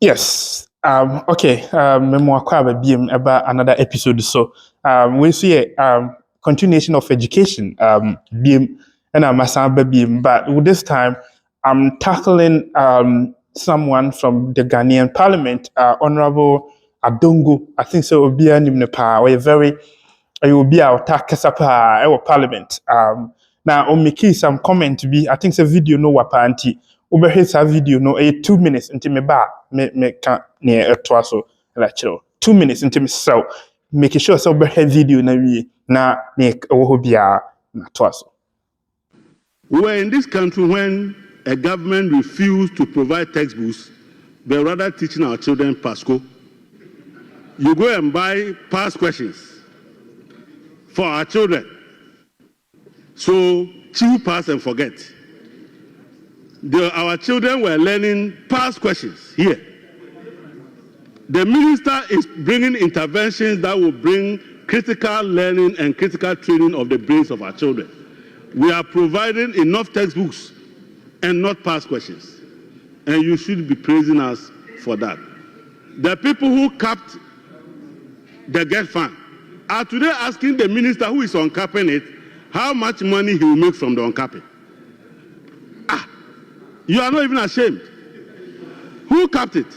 Yes. Okay. Memo akwa BM about another episode. So we see continuation of education. BM and I'm BM, but with this time I'm tackling someone from the Ghanaian Parliament, Honorable Adongo. I think so. Will be a Nimnepa. We're very. I will be our Takasapa our Parliament. Now on me some comment be. I think the video no wapanti. Ubehwe sa video no 2 minutes until me ba me can near a so like 2 minutes until me so make sure so ubehwe video na we na ne wo bia na so. We were in this country when a government refused to provide textbooks, but rather teaching our children Pasco. You go and buy past questions for our children. So chew, pass, and forget. Our children were learning past questions here. The minister is bringing interventions that will bring critical learning and critical training of the brains of our children. We are providing enough textbooks and not past questions. And you should be praising us for that. The people who capped the GET fund are today asking the minister who is uncapping it how much money he will make from the uncapping. You are not even ashamed. Who capped it?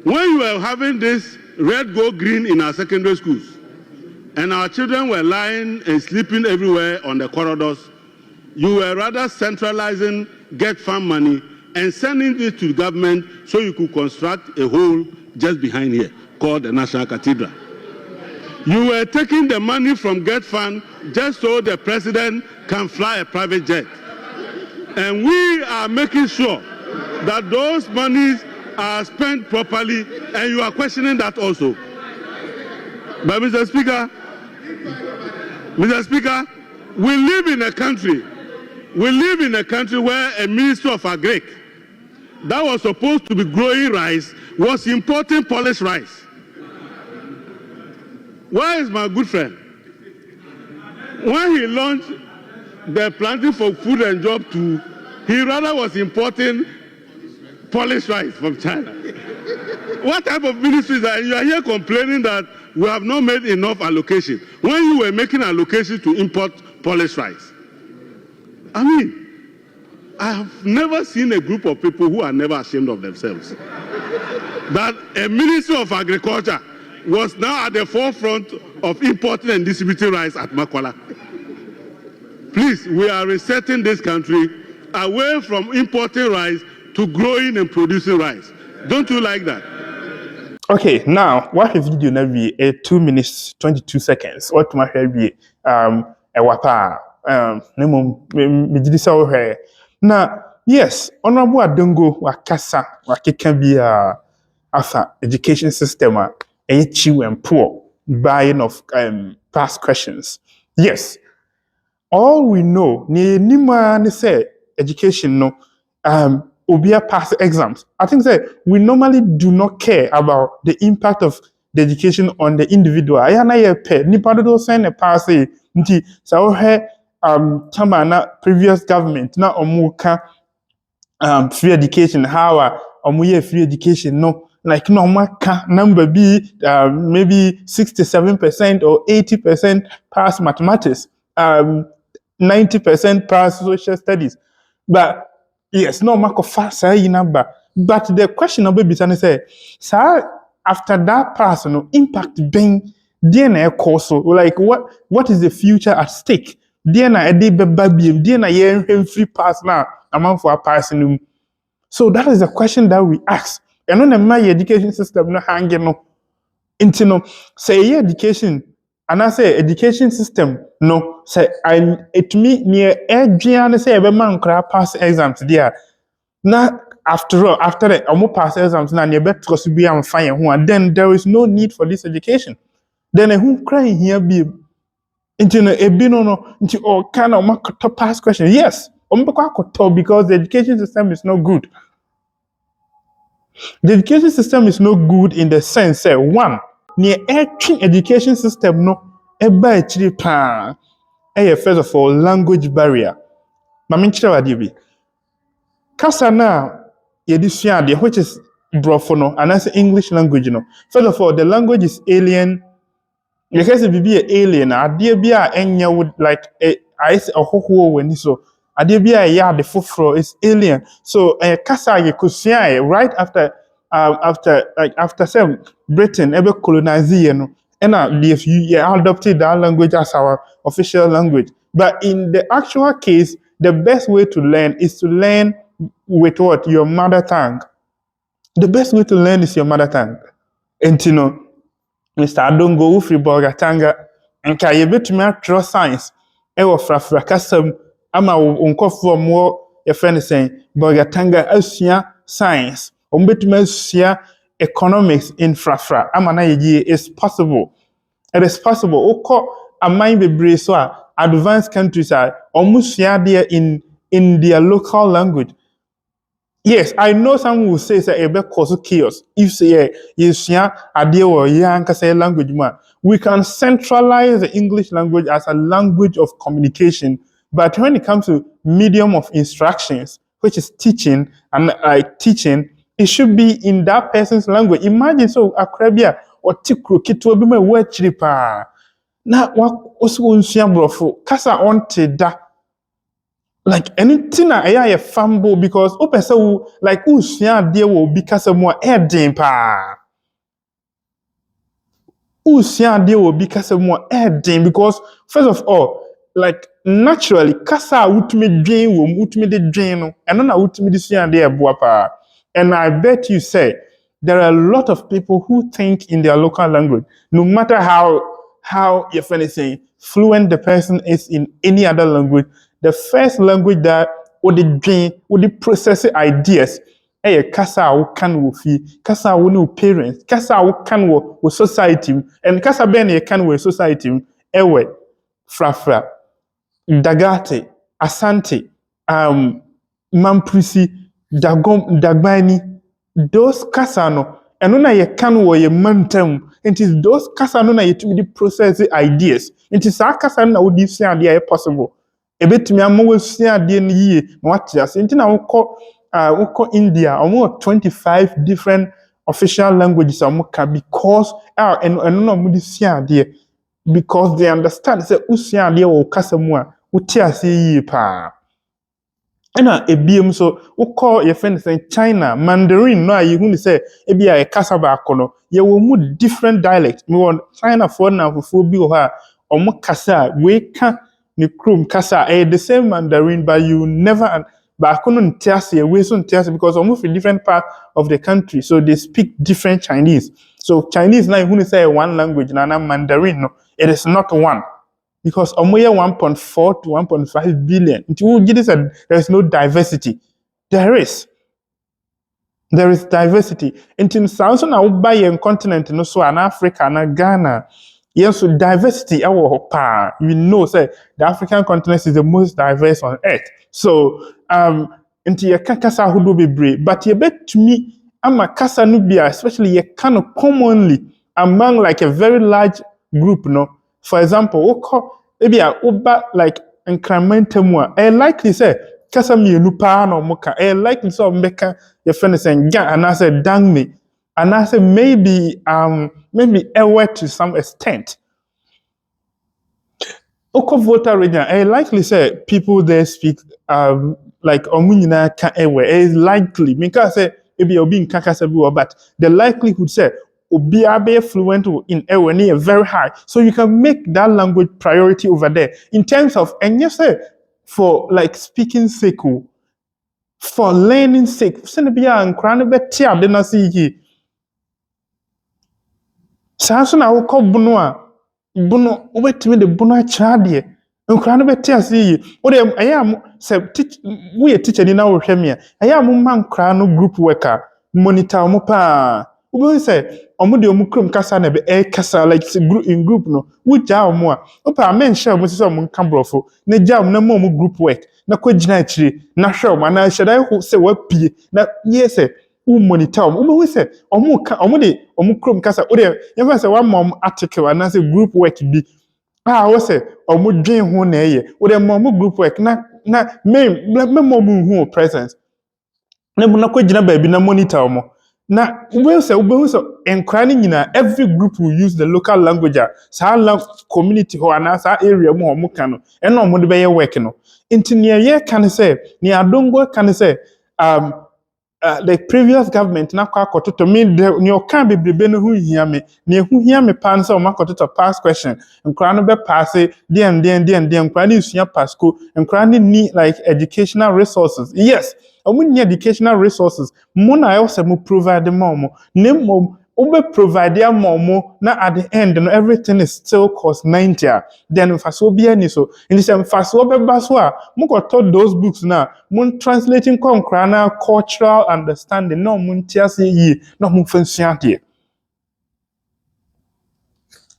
When you were having this red, gold, green in our secondary schools, and our children were lying and sleeping everywhere on the corridors, you were rather centralizing GET fund money and sending it to the government so you could construct a hole just behind here called the National Cathedral. You were taking the money from GET fund just so the president can fly a private jet. And we are making sure that those monies are spent properly, and you are questioning that also. But Mr. Speaker, we live in a country where a minister of agric that was supposed to be growing rice was importing polished rice. Where is my good friend? When he launched the planting for food and job too, he rather was importing polished rice from China. What type of ministry is that? You are here complaining that we have not made enough allocation when you were making allocation to import polished rice. I mean, I have never seen a group of people who are never ashamed of themselves. That a minister of agriculture was now at the forefront of importing and distributing rice at Makwala. Please, we are resetting this country away from importing rice to growing and producing rice. Don't you like that? Okay, now what if video na be 2 minutes 22 seconds? What my hair be a wapa nemo me did so here. Now, yes, honorable Adongo wakasa wakeka bi after education system chew and poor buying of past questions. Yes. All we know, ni say education no obia pass exams. I think that we normally do not care about the impact of the education on the individual. I na ye pe nipa do send a pass nti so tama na previous government na omuka free education how omuye free education no like no maka number be maybe 67% or 80% pass mathematics. 90% pass social studies. But yes, no mark of fast number. But the question of baby say, sir, after that pass, no impact being DNA course. Like what is the future at stake? DNA a day baby, DNA free pass now amount for a passing. So that is the question that we ask. And on my education system no hanging no into no say education. And I say education system no say it me near Adrian say every man could pass exams there. Now after all, after that, I'm pass exams now near better to be am fine and then there is no need for this education. Then who crying here be into a no into all kind of pass question. Yes, because the education system is not good. The education system is not good in the sense that one, near education system no eba actually pa first of all language barrier. Mami chira wadi bi. Kasa na yedi sua de which is Brofo no, and that's English language, First of all, the language is alien. Because if be an alien, idea be a enya would like I say a whole when so idea be a yeah the fufro is alien. So kasa ye kusia right after some Britain ever colonize and you adopted that language as our official language. But in the actual case, the best way to learn is to learn with what? Your mother tongue. The best way to learn is your mother tongue. And Mr. Adongo wofiri Bolgatanga nka yɛbɛtumi atwerɛ science ɛwɔ frafra kasam ama wo nkɔfoɔ mo yɛfrɛ no sɛn Bolgatanga asua science wɔn bɛtumi asua economics in frafra ama na yɛyie is possible. It is possible. Wokɔ aman bebree so a advanced countries a wɔn sua adeɛ in their local language. Yes, I know some will say that it cause chaos. If say yes, idea or say language ma, we can centralize the English language as a language of communication. But when it comes to medium of instructions, which is teaching and teaching, it should be in that person's language. Imagine so akrabia or tikro kitu obi me word chiripa. Na wa osu unsia brofo kasa onte da. Like anything I fumble because person like who there will be more air pa. Who there will be more air because first of all, like naturally, kasa ultimate drain will ultimate drain and then ultimate there pa. And I bet you say there are a lot of people who think in their local language, no matter how if anything fluent the person is in any other language. The first language that would process ideas kasa wo kan wo fi kasa wo no parents kasa wo kan wo society and kasa ben ye kan wo society ewe frafra dagate asante mamprisi dagbani those kasa no eno na ye kan wo ye mantam it is those kasa no na ye to process ideas it is sa kasa na wo di fi ade possible ebetumi amawo sua ade no yie na wate ase nti na wokɔ India almost 25 different official languages because and no mo sua ade because they understand say usua ade wo kasa mu a wote ase yie pa ena ebiem so wokɔ ye friend say China Mandarin no a yehu ni say ebia e kasa ba akono ye wo mu different dialect me won China for na fofo bi ho a omo kasa we ka ni krom kasa the same Mandarin but you never but I couldn't tell you we soon tell because almost in different part of the country so they speak different Chinese so Chinese now who say one language na Mandarin no it is not one because omoye 1.4 to 1.5 billion there is no diversity there is diversity in sounds na buy in continent no so an Africa na Ghana. Yes, so diversity, we know say the African continent is the most diverse on earth. So, into your kasa hudo bebre, but you bet to me, ama kasa nubia, especially you kind of commonly among like a very large group, no. For example, maybe a uba like incremental likely say kasa mi nupa no moka, likely so meka your friend is saying yeah, and I said dang me. And I say maybe aware to some extent. Oko voter region, likely say people there speak like omunyina ka ewe. It's likely because say maybe obi in kakasabi but the likelihood say obi abe fluent in ewe near very high. So you can make that language priority over there in terms of and you say for like speaking sake, for learning sake. Send be an krane be tia de na see Sanso na wokɔ bono a bono wobɛtumi de bono akyerɛ adeɛ nkura no bɛte ase yi wode ɛyɛ a sɛ woyɛ teacher ni na wohwɛ me a ɛyɛ a momma nkura no group worker monitor mo paa wobɛhu sɛ ɔmo de ɔmo kurom kasa na ɛkasa like in group no wogyaa ɔmo a wopɛ a menhyɛ ɔmo sɛ ɔmo nka borɔfo na gyaa ɔmo na ma ɔmo group work na kɔgyina akyire na hwɛ ɔmo anaa hyɛ da sɛ wapie na yɛ sɛ who monitor who say omu krom kasa o de yɛmfa sɛ one mom article and say group work bi wo sɛ omu dwen ho na ɛyɛ o de mom group work na me mom hu presence na mo na kɔgyina baabi na monitor mo na wobɛhu sɛ nkora no nyinaa every group will use the local language a saa community hɔ anaa saa area mu a ɔmo ka no ɛna ɔmo de bɛyɛ work no nti nea yɛka ne sɛ nea adongo ka ne sɛ the previous government na kɔ akɔtotɔ me nea ɔka bebrebe no ho hia me nea ɛho hia me paa no sɛ ɔmo akɔtotɔ pass question nkora no bɛpaase deɛn nkora no nsua pasco nkora no ni like educational resources yes ɔmo ni educational resources mo na ɛwɔ sɛ mo provide ma ɔmo na mmom wobɛ provide ama ɔmo na at the end no everything is still cost 90 a then mfasoɔ bi ani so nti sɛ mfasoɔ bɛba so a mokɔtɔ those books na mo translating kɔ nkora na cultural understanding na ɔmo nte ase yie na ɔmo mfa nsua adeɛ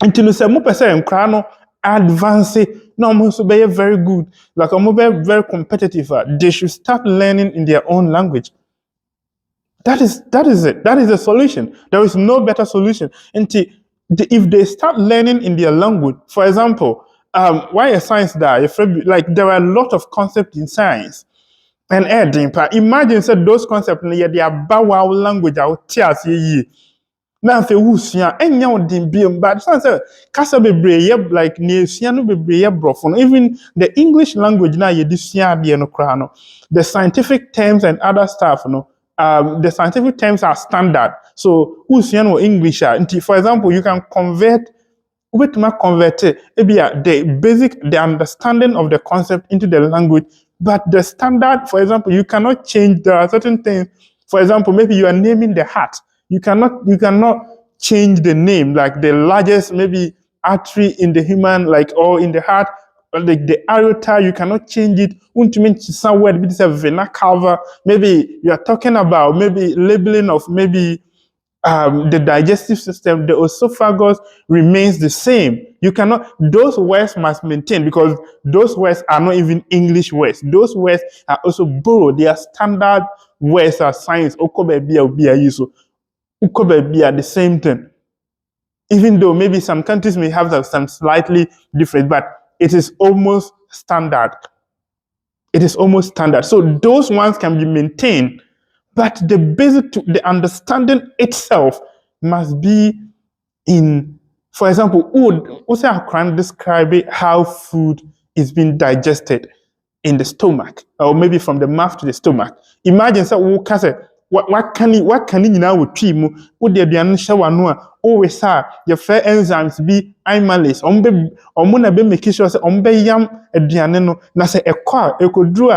nti no sɛ mopɛ sɛ nkora no advance na ɔmo nso bɛyɛ very good like ɔmo bɛyɛ very competitive they should start learning in their own language. That is it. That is the solution. There is no better solution. And if they start learning in their language, for example, why a science that like there are a lot of concepts in science. And imagine said those concepts they are bow language out tears ye. Now if you sua enya odin biem but say kasa bebree like ne sua no bebree brofo even the English language na ye di sua de no kra no the scientific terms and other stuff no the scientific terms are standard. So, who's English? For example, you can convert the understanding of the concept into the language, but the standard, for example, you cannot change. There are certain things. For example, maybe you are naming the heart. You cannot change the name, like the largest maybe artery in the human, like or in the heart. Like the aorta, you cannot change it. Somewhere it's a vena cava. Maybe you are talking about maybe labeling of maybe the digestive system, the esophagus remains the same. You cannot, those words must maintain because those words are not even English words. Those words are also borrowed. They are standard words as science. The same thing. Even though maybe some countries may have some slightly different, but it is almost standard. It is almost standard. So those ones can be maintained, but the the understanding itself must be in, for example, also I can describe how food is being digested in the stomach, or maybe from the mouth to the stomach. Imagine what can you now with team would there be an shawanua always sa your fair enzymes be amylase omuna be make sure say yam aduane no na say ekwa ekodru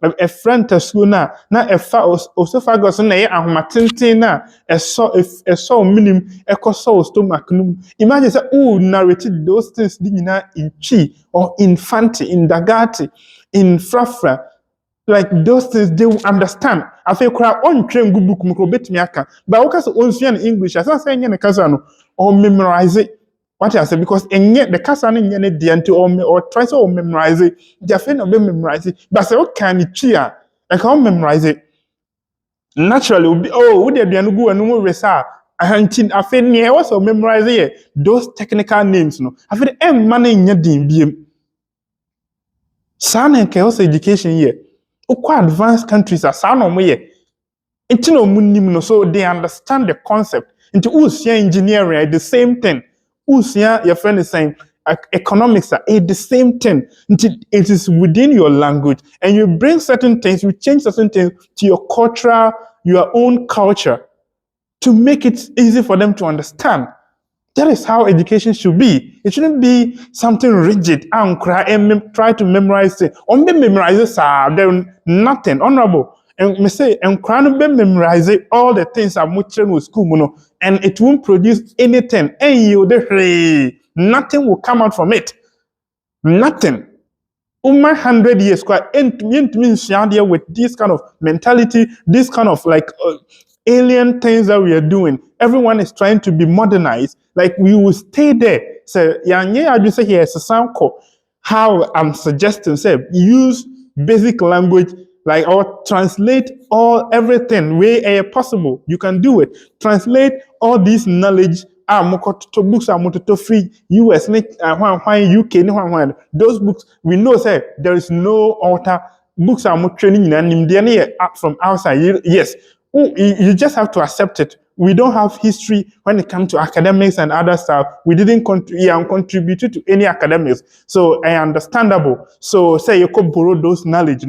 a friend tesu na efa esophagus na ye ahomatenten na eso minim ekoso stomach no. Imagine say narrated those things in chi or in fanti in dagati in frafra. Like those things, they will understand. I feel cry on train good book mukobet miaka. But because on English, as I say in Kasano, or memorize it. What I say, because and yet the Kasano in the diante or try to memorize it, they are not memorize it. But say, what can it cheer? I can't memorize it. Naturally, will be would there be an ubu and no resa? I feel near also memorize it. Those technical names, no. I feel money in your dim. San and chaos education here. Quite advanced countries are so they understand the concept. Into engineering, the same thing. Your friend is saying economics are the same thing. It is within your language, and you bring certain things, you change certain things to your cultural, your own culture, to make it easy for them to understand. That is how education should be. It shouldn't be something rigid and try to memorize it. On be memorize there nothing honorable. And me say and memorize all the things I'm watching with school, and it won't produce anything. And nothing will come out from it. Nothing. 100 years quite means with this kind of mentality, this kind of like alien things that we are doing. Everyone is trying to be modernized. Like we will stay there. So I just say here it's a sound call. How I'm suggesting, say use basic language, like or translate everything where possible. You can do it. Translate all this knowledge. Books are free US, UK, those books we know say there is no alter books are more training from outside. Yes, you just have to accept it. We don't have history when it comes to academics and other stuff. We didn't contribute to any academics. So understandable. So say you could borrow those knowledge,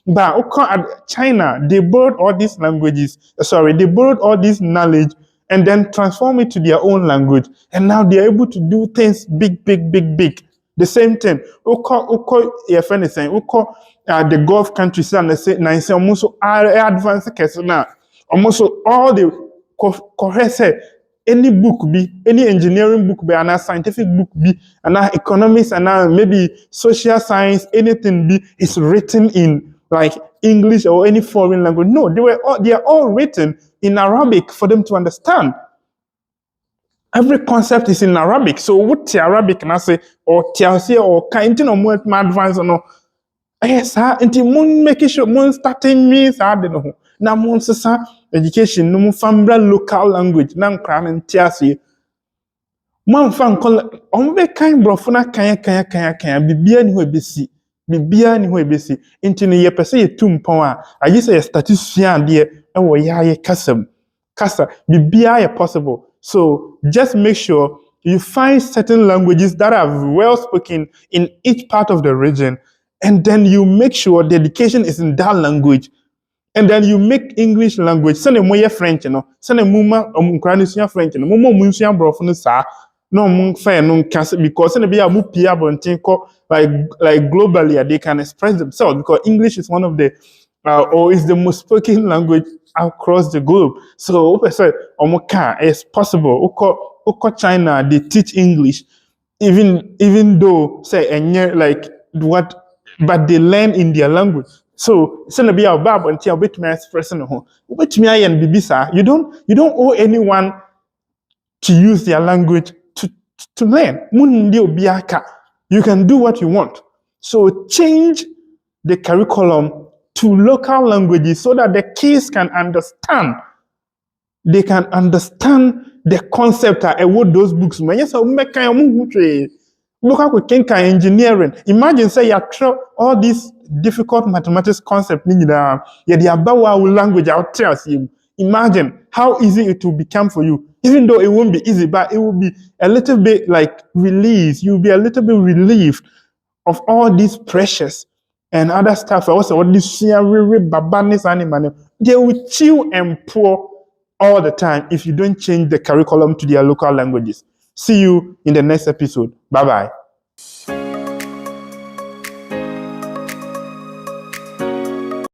But China, they borrowed all these languages. They borrowed all this knowledge and then transform it to their own language. And now they're able to do things big, big, big, big. The same thing. Your friend is saying, the Gulf countries and say almost advanced case now. Almost all the correct any book be, any engineering book be, and scientific book be, and economics, and maybe social science, anything be, is written in like English or any foreign language. No, they are all written in Arabic for them to understand. Every concept is in Arabic. So what the Arabic and I say, or Tiasi or kind of more advanced or no. Yes, until moon making sure moon starting means I don't know. Now moon education, no more family local language, nan cram and Tiasi. One fan call on the kind brofuna kaya bibia ni webisi. Bibia ni webisi. Into the year per se power. I just say a statistician dear and we are custom. Kasa, bibia possible. So just make sure you find certain languages that are well spoken in each part of the region, and then you make sure the education is in that language. And then you make English language. Send a more French, Send a muma Ukrainian French, Momo Munsian Brofun sa. No mun fair no cancel because send a be a mupia bontinko like globally they can express themselves because English is one of the or is the most spoken language across the globe. So it's possible. Oko China they teach English, even though say like what, but they learn in their language. So send be our bab until bit me expressing home. Which me and bibisa. You don't owe anyone to use their language to learn. You can do what you want. So change the curriculum to local languages so that the kids can understand. They can understand the concept of what those books mean. Yes, look at engineering. Imagine say you throw all these difficult mathematics concepts in the language out there. Imagine how easy it will become for you. Even though it won't be easy, but it will be a little bit like release. You'll be a little bit relieved of all these pressures and other stuff. Also, all this babanis animal. They will chill and pour all the time if you don't change the curriculum to their local languages. See you in the next episode. Bye bye.